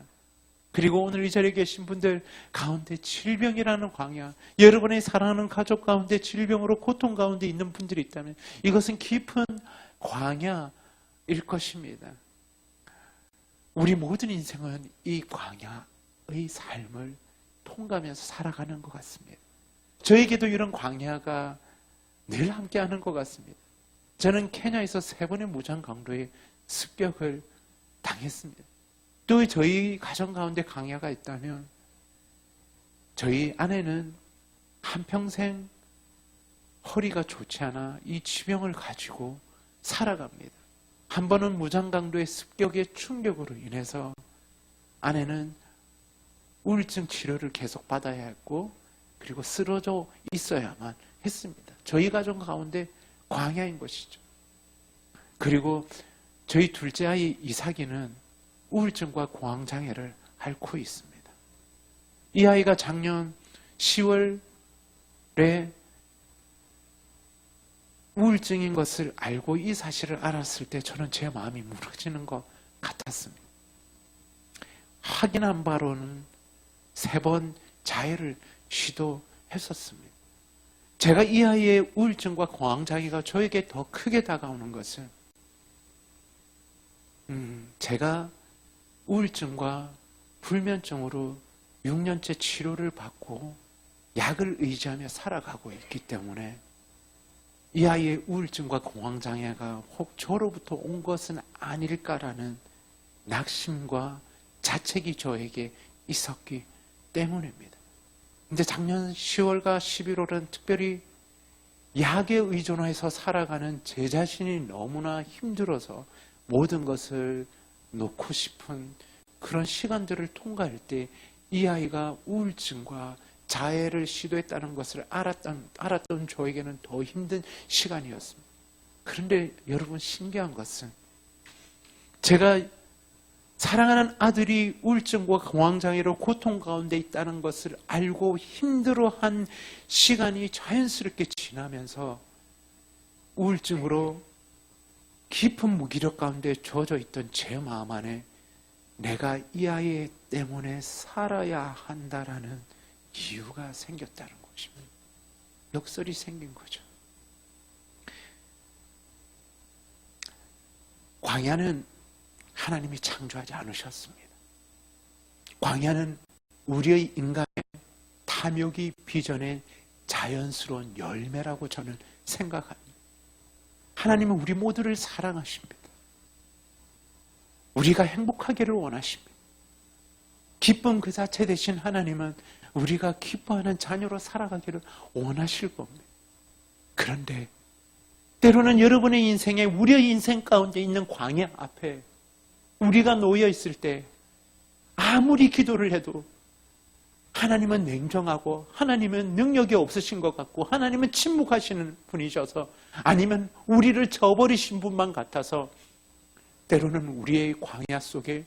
그리고 오늘 이 자리에 계신 분들 가운데 질병이라는 광야, 여러분의 사랑하는 가족 가운데 질병으로 고통 가운데 있는 분들이 있다면 이것은 깊은 광야일 것입니다. 우리 모든 인생은 이 광야의 삶을 통과하면서 살아가는 것 같습니다. 저에게도 이런 광야가 늘 함께하는 것 같습니다. 저는 케냐에서 3번의 무장 강도의 습격을 당했습니다. 또 저희 가정 가운데 광야가 있다면 저희 아내는 한평생 허리가 좋지 않아 이 지병을 가지고 살아갑니다. 한 번은 무장 강도의 습격의 충격으로 인해서 아내는 우울증 치료를 계속 받아야 했고 그리고 쓰러져 있어야만 했습니다. 저희 가정 가운데 광야인 것이죠. 그리고 저희 둘째 아이 이삭이는 우울증과 공황장애를 앓고 있습니다. 이 아이가 작년 10월에 우울증인 것을 알고 이 사실을 알았을 때 저는 제 마음이 무너지는 것 같았습니다. 확인한 바로는 3번 자해를 시도했었습니다. 제가 이 아이의 우울증과 공황장애가 저에게 더 크게 다가오는 것은 제가 우울증과 불면증으로 6년째 치료를 받고 약을 의지하며 살아가고 있기 때문에 이 아이의 우울증과 공황장애가 혹 저로부터 온 것은 아닐까라는 낙심과 자책이 저에게 있었기 때문입니다. 근데 작년 10월과 11월은 특별히 약에 의존해서 살아가는 제 자신이 너무나 힘들어서 모든 것을 놓고 싶은 그런 시간들을 통과할 때 이 아이가 우울증과 자해를 시도했다는 것을 알았던 저에게는 더 힘든 시간이었습니다. 그런데 여러분 신기한 것은 제가 사랑하는 아들이 우울증과 공황장애로 고통 가운데 있다는 것을 알고 힘들어한 시간이 자연스럽게 지나면서 우울증으로 깊은 무기력 가운데 젖어 있던 제 마음 안에 내가 이 아이 때문에 살아야 한다라는 이유가 생겼다는 것입니다. 역설이 생긴 거죠. 광야는 하나님이 창조하지 않으셨습니다. 광야는 우리의 인간의 탐욕이 빚어낸 자연스러운 열매라고 저는 생각합니다. 하나님은 우리 모두를 사랑하십니다. 우리가 행복하기를 원하십니다. 기쁨 그 자체 되신 하나님은 우리가 기뻐하는 자녀로 살아가기를 원하실 겁니다. 그런데 때로는 여러분의 인생에 우리의 인생 가운데 있는 광야 앞에 우리가 놓여 있을 때 아무리 기도를 해도 하나님은 냉정하고 하나님은 능력이 없으신 것 같고 하나님은 침묵하시는 분이셔서 아니면 우리를 저버리신 분만 같아서 때로는 우리의 광야 속에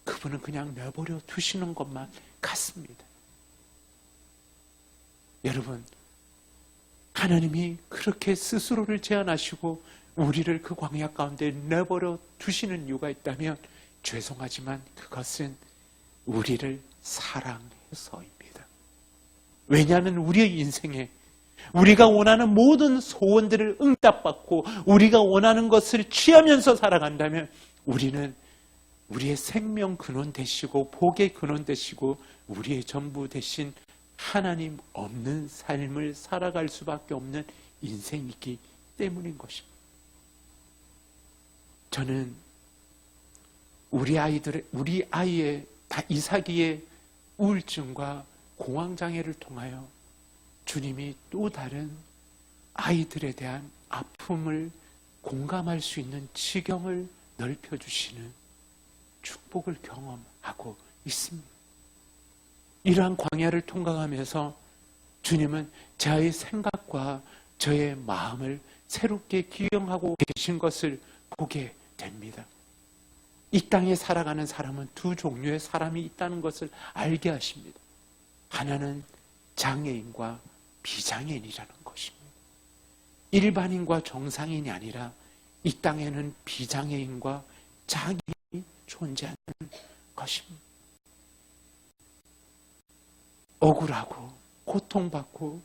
그분은 그냥 내버려 두시는 것만 같습니다. 여러분, 하나님이 그렇게 스스로를 제한하시고 우리를 그 광야 가운데 내버려 두시는 이유가 있다면 죄송하지만 그것은 우리를 사랑해서입니다. 왜냐하면 우리의 인생에 우리가 원하는 모든 소원들을 응답받고 우리가 원하는 것을 취하면서 살아간다면 우리는 우리의 생명 근원 되시고 복의 근원 되시고 우리의 전부 되신 하나님 없는 삶을 살아갈 수밖에 없는 인생이기 때문인 것입니다. 저는 우리 아이의 이삭이의 우울증과 공황장애를 통하여 주님이 또 다른 아이들에 대한 아픔을 공감할 수 있는 지경을 넓혀주시는 축복을 경험하고 있습니다. 이러한 광야를 통과하면서 주님은 저의 생각과 저의 마음을 새롭게 기용하고 계신 것을 보게 됩니다. 이 땅에 살아가는 사람은 두 종류의 사람이 있다는 것을 알게 하십니다. 하나는 장애인과 비장애인이라는 것입니다. 일반인과 정상인이 아니라 이 땅에는 비장애인과 장애인이 존재하는 것입니다. 억울하고 고통받고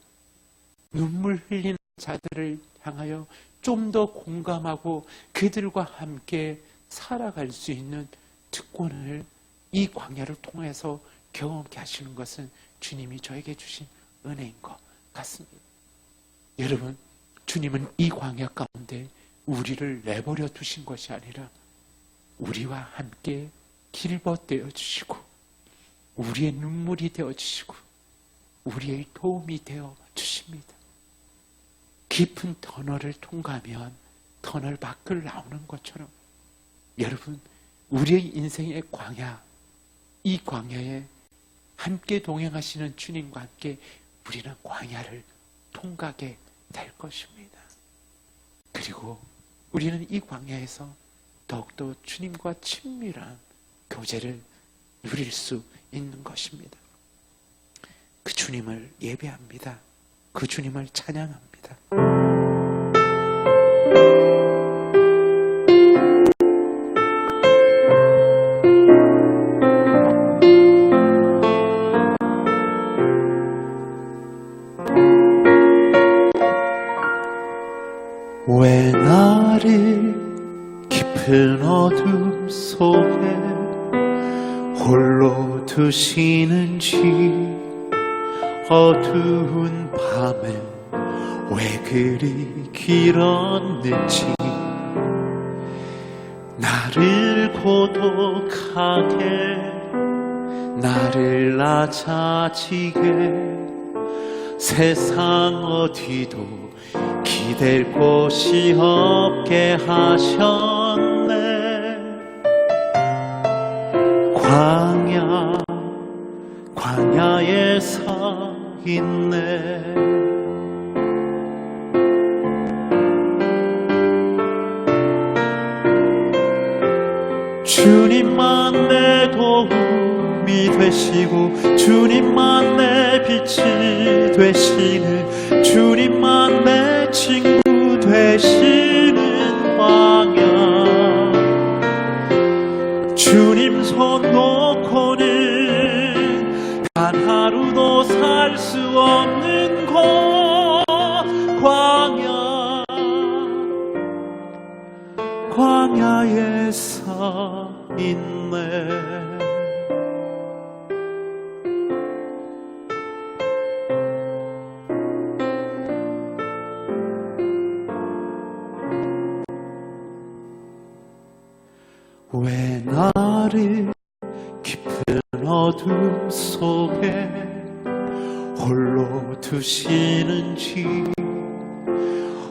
눈물 흘리는 자들을 향하여 좀 더 공감하고 그들과 함께 살아갈 수 있는 특권을 이 광야를 통해서 경험케 하시는 것은 주님이 저에게 주신 은혜인 것 같습니다. 여러분, 주님은 이 광야 가운데 우리를 내버려 두신 것이 아니라 우리와 함께 길벗되어 주시고 우리의 눈물이 되어 주시고 우리의 도움이 되어 주십니다. 깊은 터널을 통과하면 터널 밖을 나오는 것처럼 여러분, 우리의 인생의 광야, 이 광야에 함께 동행하시는 주님과 함께 우리는 광야를 통과하게 될 것입니다. 그리고 우리는 이 광야에서 더욱더 주님과 친밀한 교제를 누릴 수 있는 것입니다. 그 주님을 예배합니다. 그 주님을 찬양합니다. 왜 나를 깊은 어둠 속에 홀로 두시는지 어두운 밤에 왜 그리 길었는지 나를 고독하게 나를 낮아지게 세상 어디도 기댈 곳이 없게 하셨네. 광야에 서 있네. 주님만 내 도움이 되시고 주님만 내 빛이 되시는 주님만 내 친구 되시는 광야. 주님 손 놓고는 단 하루도 살 수 없는 곳 광야에 서 있네. 왜 나를 깊은 어둠 속에 홀로 두시는지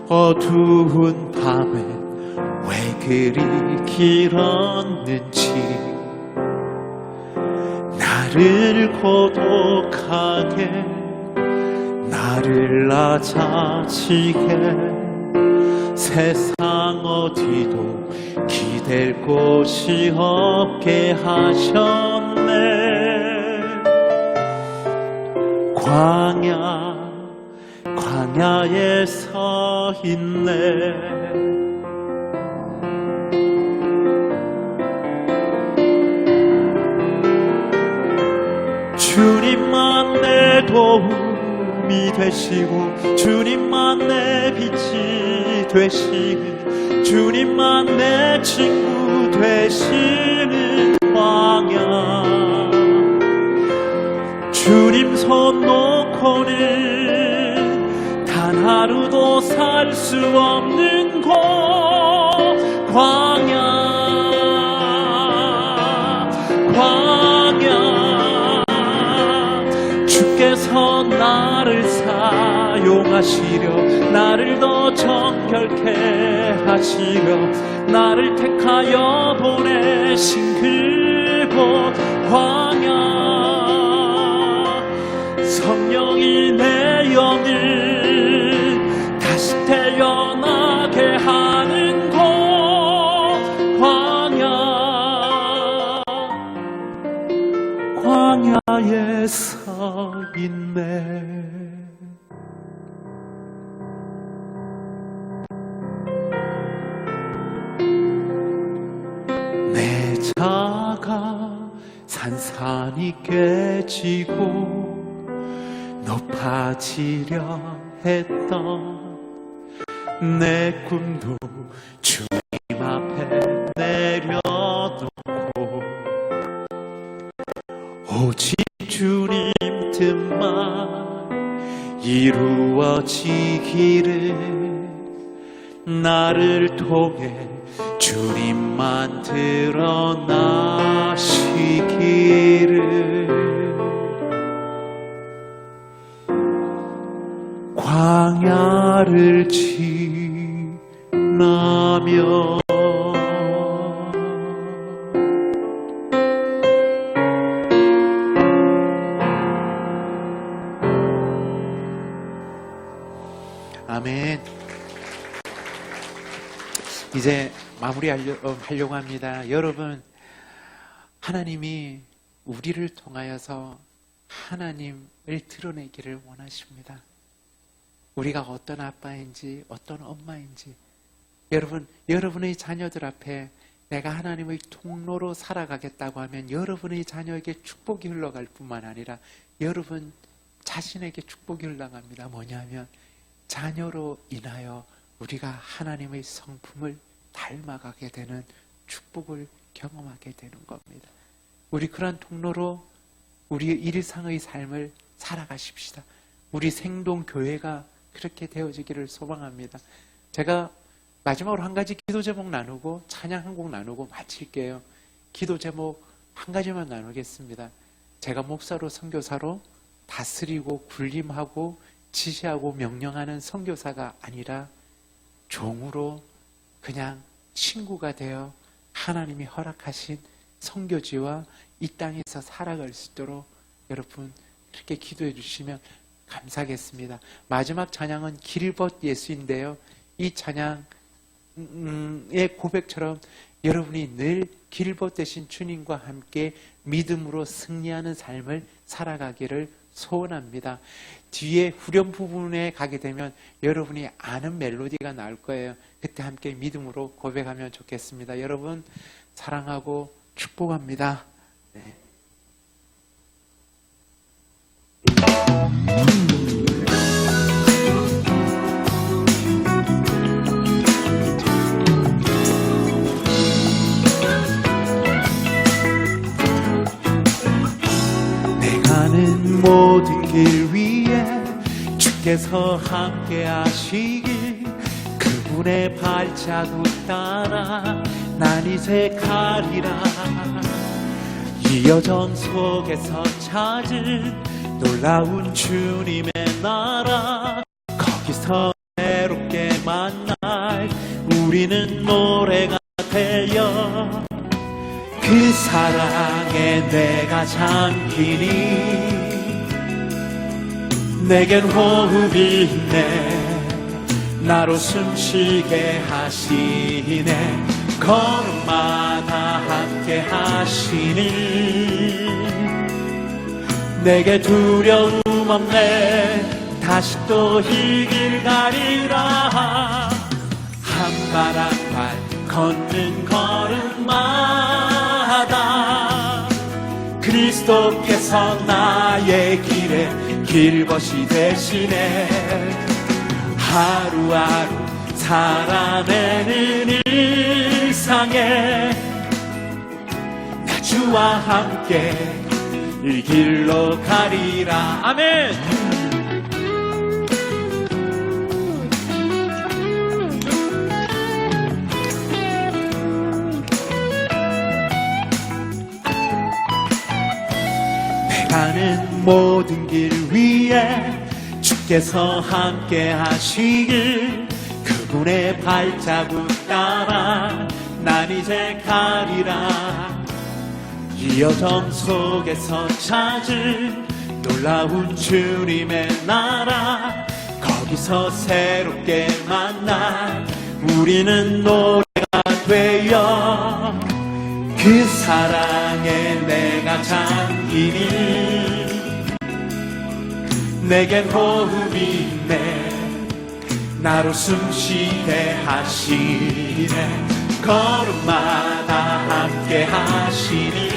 어두운 밤에 왜 그리 길었는지 나를 고독하게 나를 낮아지게 세상 어디도 기댈 곳이 없게 하셨네. 광야에 서 있네. 주님만 내 도움이 되시고 주님만 내 빛이 되시는 주님만 내 친구 되시는 광야. 주님 손 놓고는 단 하루도 살 수 없는 곳 광야. 나를 사용하시려 나를 더 정결케 하시려 나를 택하여 보내신 그곳 광야 성령이 내 영을 다시 태어나게 하는 곳 광야에 서 있네. 내 자가 산산이 깨지고 높아지려 했던 내 꿈도 주님 앞에 내려놓고 오직 주님 뜻만 이루어지기를 나를 통해 주님만 드러나시기를 광야를 지나며 아멘. 이제 마무리하려고 합니다. 여러분, 하나님이 우리를 통하여서 하나님을 드러내기를 원하십니다. 우리가 어떤 아빠인지 어떤 엄마인지 여러분, 여러분의 자녀들 앞에 내가 하나님의 통로로 살아가겠다고 하면 여러분의 자녀에게 축복이 흘러갈 뿐만 아니라 여러분 자신에게 축복이 흘러갑니다. 뭐냐면 자녀로 인하여 우리가 하나님의 성품을 닮아가게 되는 축복을 경험하게 되는 겁니다. 우리 그런 통로로 우리 일상의 삶을 살아가십시다. 우리 생동교회가 그렇게 되어지기를 소망합니다. 제가 마지막으로 한 가지 기도 제목 나누고 찬양 한 곡 나누고 마칠게요. 기도 제목 한 가지만 나누겠습니다. 제가 목사로 선교사로 다스리고 군림하고 지시하고 명령하는 선교사가 아니라 종으로 그냥 친구가 되어 하나님이 허락하신 선교지와 이 땅에서 살아갈 수 있도록 여러분 이렇게 기도해 주시면 감사하겠습니다. 마지막 찬양은 길벗 예수인데요. 이 찬양의 고백처럼 여러분이 늘 길벗 되신 주님과 함께 믿음으로 승리하는 삶을 살아가기를 소원합니다. 뒤에 후렴 부분에 가게 되면 여러분이 아는 멜로디가 나올 거예요. 그때 함께 믿음으로 고백하면 좋겠습니다. 여러분 사랑하고 축복합니다. 네. 가는 모든 길 위에 주께서 함께 하시길 그분의 발자국 따라 난 이제 가리라 이 여정 속에서 찾은 놀라운 주님의 나라 거기서 새롭게 만날 우리는 노래가 되어 그 사랑에 내가 잠기니 내겐 호흡이 있네 나로 숨쉬게 하시네 걸음마다 함께 하시니 내게 두려움 없네 다시 또 이 길 가리라 한 발 한 발 걷는 걸음마다 그리스도께서 나의 길에 길벗이 되시네 하루하루 살아내는 일상에 나 주와 함께 이 길로 가리라 아멘. 가는 모든 길 위에 주께서 함께 하시길 그분의 발자국 따라 난 이제 가리라. 이 여정 속에서 찾은 놀라운 주님의 나라 거기서 새롭게 만나 우리는 노래가 되어 그 사랑에 내가 잠기니 내겐 호흡이 있네 나로 숨쉬게 하시네 걸음마다 함께 하시니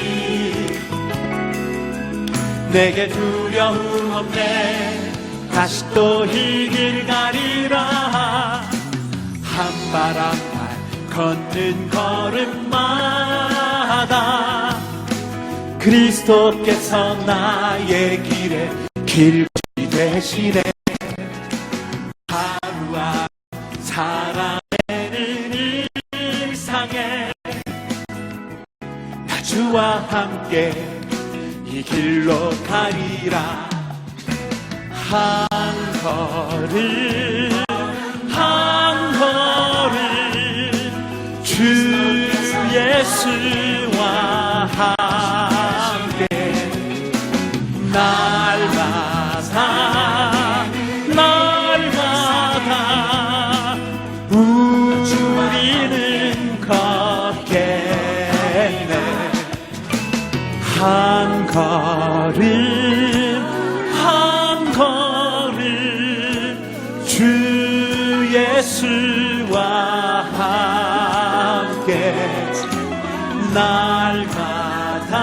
내게 두려움 없네 다시 또 이 길 가리라. 한 발 한 발 걷는 걸음마다 그리스도께서 나의 길에 길거리 되시네. 하루하루 살아내는 일상에 나 주와 함께 이 길로 가리라. 한 걸음 한 걸음 주 예수와 함께 날마다 날마다 우리는 걷겠네. 한 걸음 한 걸음 주 예수와 함께 날마다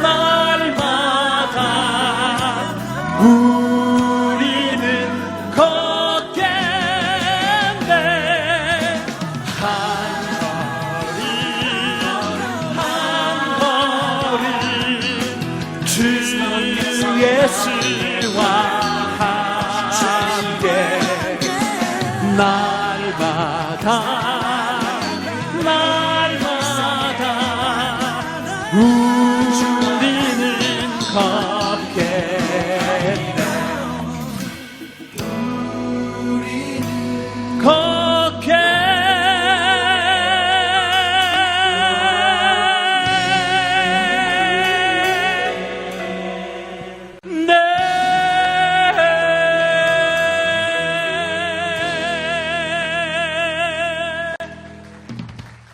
날마다 우리는 걷겠네. 한 걸음 한 걸음 주 예수와 함께 날마다 날마다 우리는 걷겠네.